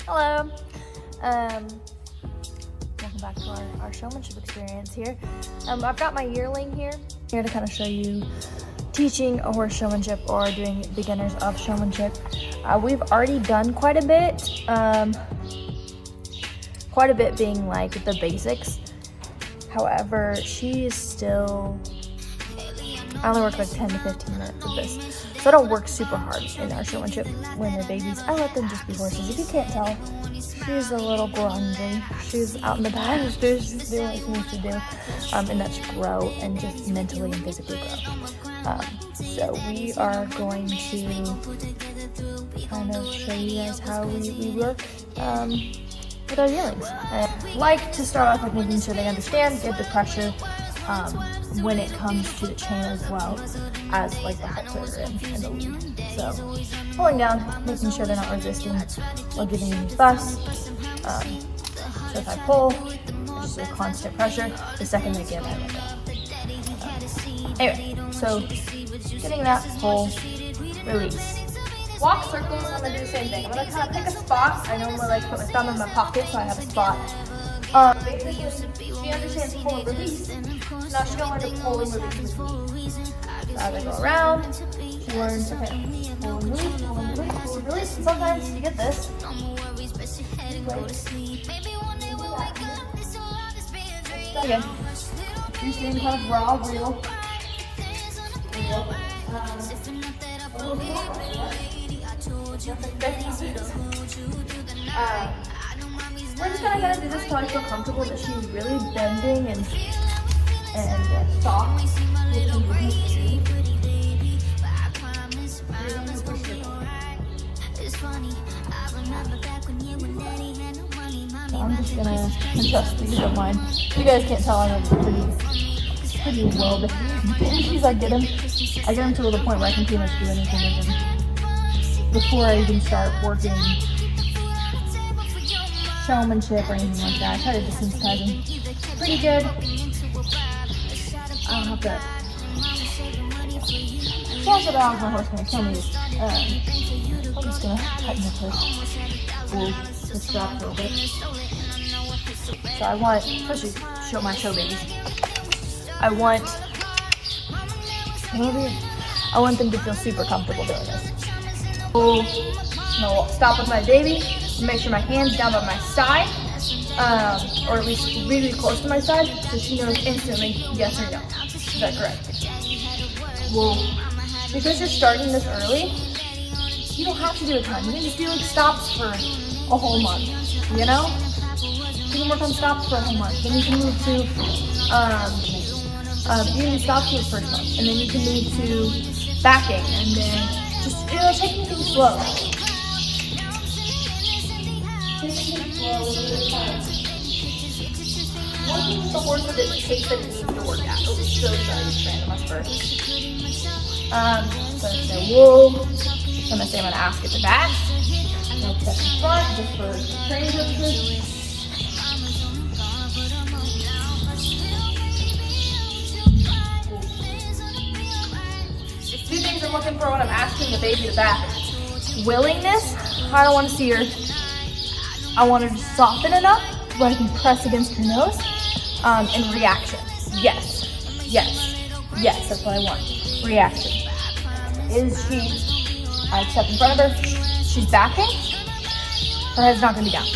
Hello. Welcome back to our showmanship experience here. I've got my yearling here to kind of show you teaching a horse showmanship or doing beginners of showmanship. We've already done quite a bit. Quite a bit being like the basics. However, she is still, I only work like 10 to 15 minutes of this. So I don't work super hard in our showmanship when they're babies. I let them just be horses. If you can't tell, she's a little grungy. She's out in the pasture. She's doing what she needs to do. And that's grow and just mentally and physically grow. So we are going to kind of show you guys how we work with our yearlings. I like to start off with making sure they understand, get the pressure when it comes to the chain as well as like the halter and the lead. So pulling down, making sure they're not resisting or giving any fuss. So if I pull, just a constant pressure. The second they give, I let go. Anyway, so getting that pull, release. Walk circles, I'm gonna do the same thing. I'm gonna kind of pick a spot. I normally like to put my thumb in my pocket so I have a spot. Basically, she understands pull and release. Now she's gonna learn to pull and release with me. So as I go around, she learns, okay, pull and release, pull and release, pull and release. And sometimes you get this. Again, you're seeing kind of raw, real. We're just gonna do this until I feel comfortable that she's really bending and soft. So I'm just gonna adjust these of mine. You guys can't tell, I'm pretty well behaved. I get him to the point where I can pretty much do anything with him before I even start working showmanship or anything like that. I try to desensitize him pretty good. I don't have to. That's what my horse gonna kill me. I'm just gonna tighten the strap a little bit. So I want, especially show my show babies. I want them to feel super comfortable doing this. I'll stop with my baby, make sure my hand's down by my side, or at least really close to my side, so she knows instantly yes or no. Is that correct? Well, because you're starting this early, you don't have to do a ton. You can just do like stops for a whole month, you know? You can work on stops for a whole month. Then you can move to, you can do stops for the first month, and then you can move to backing, and then just, taking things slow. Working with the horse at its pace that it needs to work at. Oh, so sorry, strand my spur. So I'm gonna say whoa. I'm gonna say I'm gonna ask it to back. I'm gonna step in front just for training purposes. Two things I'm looking for when I'm asking the baby to back. Willingness. I don't want to see her. I want her to soften enough where I can press against her nose. And reaction. Yes. Yes. Yes, that's what I want. Reaction. Is she, I step in front of her, she's backing, her head's not going to be down.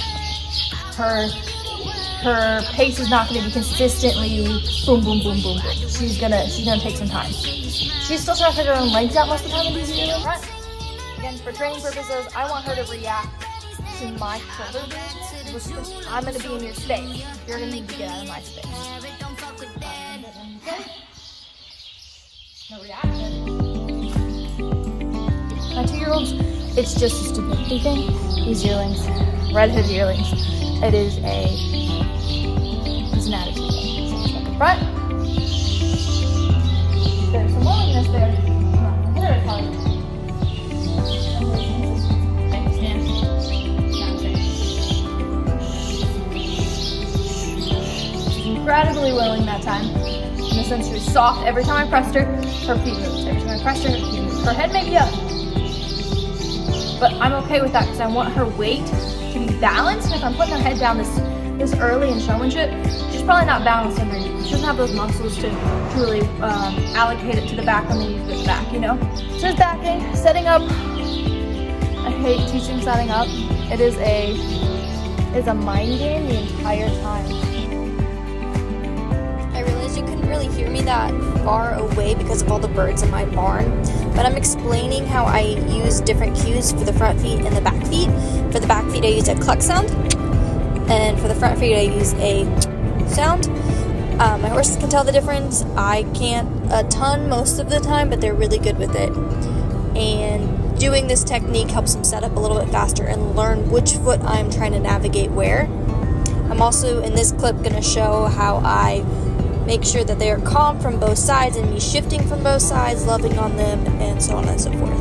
Her pace is not going to be consistently boom, boom, boom, boom, boom. She's gonna take some time. She's still trying to figure her own legs out most of the time in these years. Again, for training purposes, I want her to react to my shoulder movement. I'm going to be in your space. You're going to need to get out of my space. No reaction. My 2-year-olds, it's just a stupidity thing. These yearlings, redhead yearlings, it's an attitude thing. So step in front. There's some willingness there. I'm not going to hit her as hard. Incredibly willing that time. In the sense she was soft every time I pressed her, her feet moved. Every time I pressed her, her feet moved. Her head may be up. but I'm okay with that because I want her weight to be balanced. And if I'm putting her head down this early in showmanship, she's probably not balanced underneath. She doesn't have those muscles to really allocate it to the back underneath the back, you know? So there's backing, setting up. I hate teaching setting up. It is a mind game the entire time. I realized you couldn't really hear me that far away because of all the birds in my barn, but I'm explaining how I use different cues for the front feet and the back feet. For the back feet, I use a cluck sound, and for the front feet, I use a sound. My horses can tell the difference. I can't a ton most of the time, but they're really good with it. And doing this technique helps them set up a little bit faster and learn which foot I'm trying to navigate where. I'm also in this clip going to show how I make sure that they are calm from both sides and me shifting from both sides, loving on them, and so on and so forth.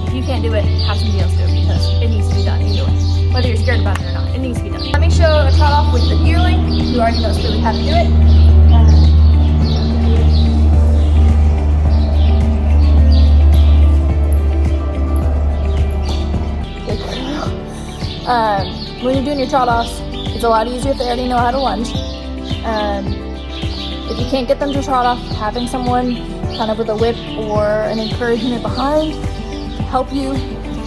If you can't do it, have somebody else do it because it needs to be done either way. Whether you're scared about it or not, it needs to be done. Let me show a trot off with the yearling, who already knows really how to do it. When you're doing your trot offs, it's a lot easier if they already know how to lunge. If you can't get them to trot off, having someone kind of with a whip or an encouragement behind to help you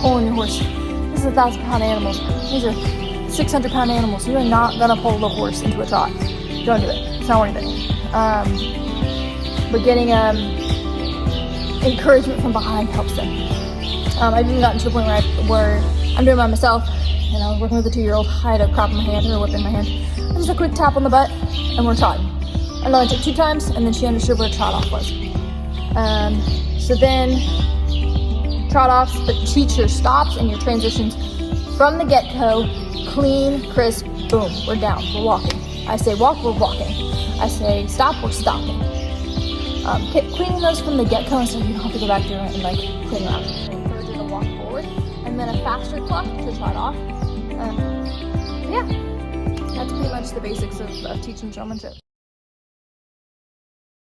pulling your horse. This is 1,000-pound animals. These are 600-pound animals. You are not gonna pull the horse into a trot. Don't do it. It's not worth it. But getting encouragement from behind helps them. I've even gotten to the point where I'm doing it by myself. And I was working with a 2-year-old. I had a crop in my hand or a whip in my hand. Just a quick tap on the butt, and we're trotting. I know I took 2 times, and then she understood what a trot off was. So then, trot offs, the teacher stops, and your transitions from the get-go, clean, crisp, boom, we're down, we're walking. I say walk, we're walking. I say stop, we're stopping. Cleaning those from the get-go, so you don't have to go back through it and like clean around. Encourage her to walk forward, and then a faster cluck to trot off. Yeah, that's pretty much the basics of teaching showmanship.